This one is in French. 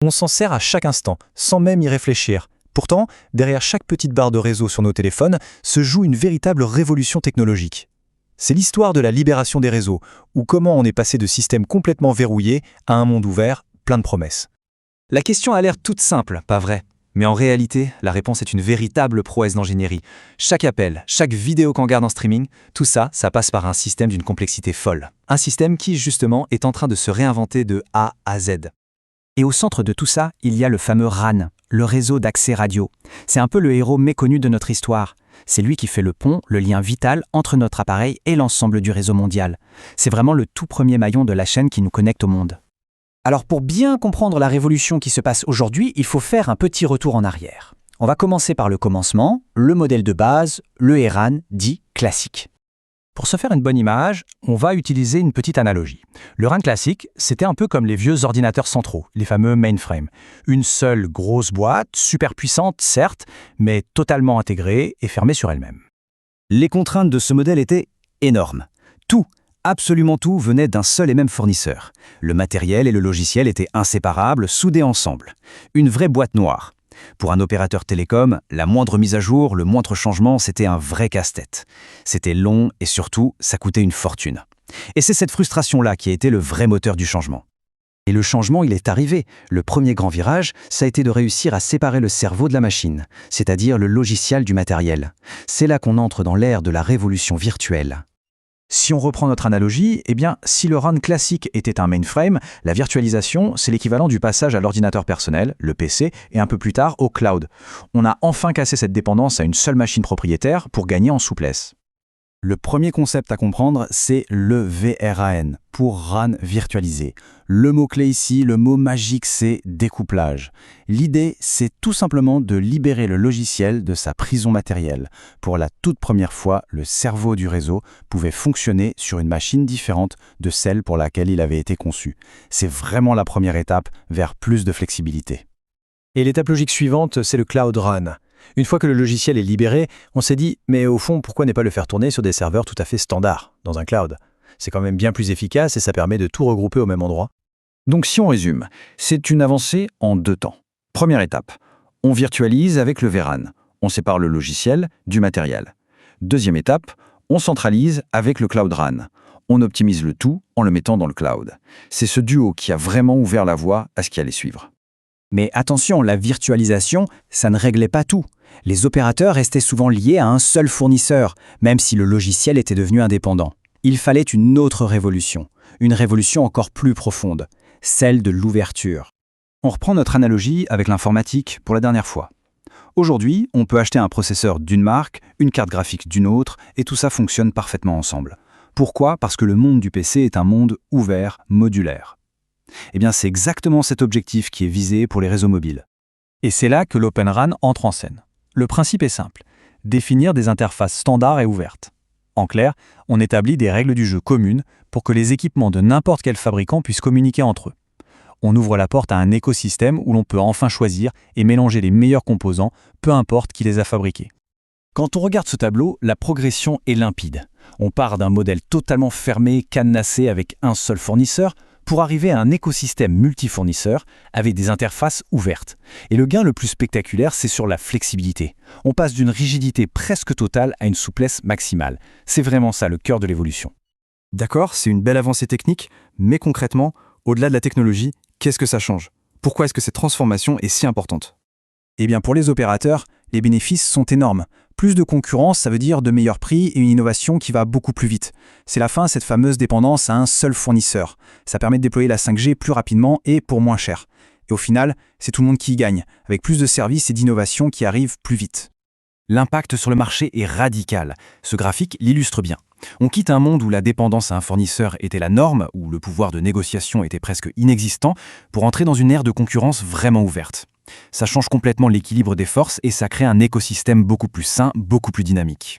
On s'en sert à chaque instant, sans même y réfléchir. Pourtant, derrière chaque petite barre de réseau sur nos téléphones se joue une véritable révolution technologique. C'est l'histoire de la libération des réseaux, ou comment on est passé de systèmes complètement verrouillés à un monde ouvert, plein de promesses. La question a l'air toute simple, pas vrai? Mais en réalité, la réponse est une véritable prouesse d'ingénierie. Chaque appel, chaque vidéo qu'on regarde en streaming, tout ça, ça passe par un système d'une complexité folle. Un système qui, justement, est en train de se réinventer de A à Z. Et au centre de tout ça, il y a le fameux RAN, le réseau d'accès radio. C'est un peu le héros méconnu de notre histoire. C'est lui qui fait le pont, le lien vital entre notre appareil et l'ensemble du réseau mondial. C'est vraiment le tout premier maillon de la chaîne qui nous connecte au monde. Alors pour bien comprendre la révolution qui se passe aujourd'hui, il faut faire un petit retour en arrière. On va commencer par le commencement, le modèle de base, le RAN dit classique. Pour se faire une bonne image, on va utiliser une petite analogie. Le RAN classique, c'était un peu comme les vieux ordinateurs centraux, les fameux mainframes. Une seule grosse boîte, super puissante certes, mais totalement intégrée et fermée sur elle-même. Les contraintes de ce modèle étaient énormes. Tout, absolument tout, venait d'un seul et même fournisseur. Le matériel et le logiciel étaient inséparables, soudés ensemble. Une vraie boîte noire. Pour un opérateur télécom, la moindre mise à jour, le moindre changement, c'était un vrai casse-tête. C'était long et surtout, ça coûtait une fortune. Et c'est cette frustration-là qui a été le vrai moteur du changement. Et le changement, il est arrivé. Le premier grand virage, ça a été de réussir à séparer le cerveau de la machine, c'est-à-dire le logiciel du matériel. C'est là qu'on entre dans l'ère de la révolution virtuelle. Si on reprend notre analogie, si le RAN classique était un mainframe, la virtualisation, c'est l'équivalent du passage à l'ordinateur personnel, le PC, et un peu plus tard au cloud. On a enfin cassé cette dépendance à une seule machine propriétaire pour gagner en souplesse. Le premier concept à comprendre, c'est le VRAN, pour RAN virtualisé. Le mot-clé ici, le mot magique, c'est découplage. L'idée, c'est tout simplement de libérer le logiciel de sa prison matérielle. Pour la toute première fois, le cerveau du réseau pouvait fonctionner sur une machine différente de celle pour laquelle il avait été conçu. C'est vraiment la première étape vers plus de flexibilité. Et l'étape logique suivante, c'est le Cloud RAN. Une fois que le logiciel est libéré, on s'est dit, mais au fond, pourquoi ne pas le faire tourner sur des serveurs tout à fait standards, dans un cloud? C'est quand même bien plus efficace et ça permet de tout regrouper au même endroit. Donc si on résume, c'est une avancée en 2 temps. Première étape, on virtualise avec le VRAN. On sépare le logiciel du matériel. Deuxième étape, on centralise avec le Cloud RAN. On optimise le tout en le mettant dans le cloud. C'est ce duo qui a vraiment ouvert la voie à ce qui allait suivre. Mais attention, la virtualisation, ça ne réglait pas tout. Les opérateurs restaient souvent liés à un seul fournisseur, même si le logiciel était devenu indépendant. Il fallait une autre révolution, une révolution encore plus profonde, celle de l'ouverture. On reprend notre analogie avec l'informatique pour la dernière fois. Aujourd'hui, on peut acheter un processeur d'une marque, une carte graphique d'une autre, et tout ça fonctionne parfaitement ensemble. Pourquoi? Parce que le monde du PC est un monde ouvert, modulaire. C'est exactement cet objectif qui est visé pour les réseaux mobiles. Et c'est là que l'Open RAN entre en scène. Le principe est simple, définir des interfaces standards et ouvertes. En clair, on établit des règles du jeu communes pour que les équipements de n'importe quel fabricant puissent communiquer entre eux. On ouvre la porte à un écosystème où l'on peut enfin choisir et mélanger les meilleurs composants, peu importe qui les a fabriqués. Quand on regarde ce tableau, la progression est limpide. On part d'un modèle totalement fermé, cadenassé avec un seul fournisseur, pour arriver à un écosystème multifournisseur avec des interfaces ouvertes. Et le gain le plus spectaculaire, c'est sur la flexibilité. On passe d'une rigidité presque totale à une souplesse maximale. C'est vraiment ça le cœur de l'évolution. D'accord, c'est une belle avancée technique, mais concrètement, au-delà de la technologie, qu'est-ce que ça change? Pourquoi est-ce que cette transformation est si importante? Pour les opérateurs, les bénéfices sont énormes. Plus de concurrence, ça veut dire de meilleurs prix et une innovation qui va beaucoup plus vite. C'est la fin de cette fameuse dépendance à un seul fournisseur. Ça permet de déployer la 5G plus rapidement et pour moins cher. Et au final, c'est tout le monde qui y gagne, avec plus de services et d'innovations qui arrivent plus vite. L'impact sur le marché est radical. Ce graphique l'illustre bien. On quitte un monde où la dépendance à un fournisseur était la norme, où le pouvoir de négociation était presque inexistant, pour entrer dans une ère de concurrence vraiment ouverte. Ça change complètement l'équilibre des forces et ça crée un écosystème beaucoup plus sain, beaucoup plus dynamique.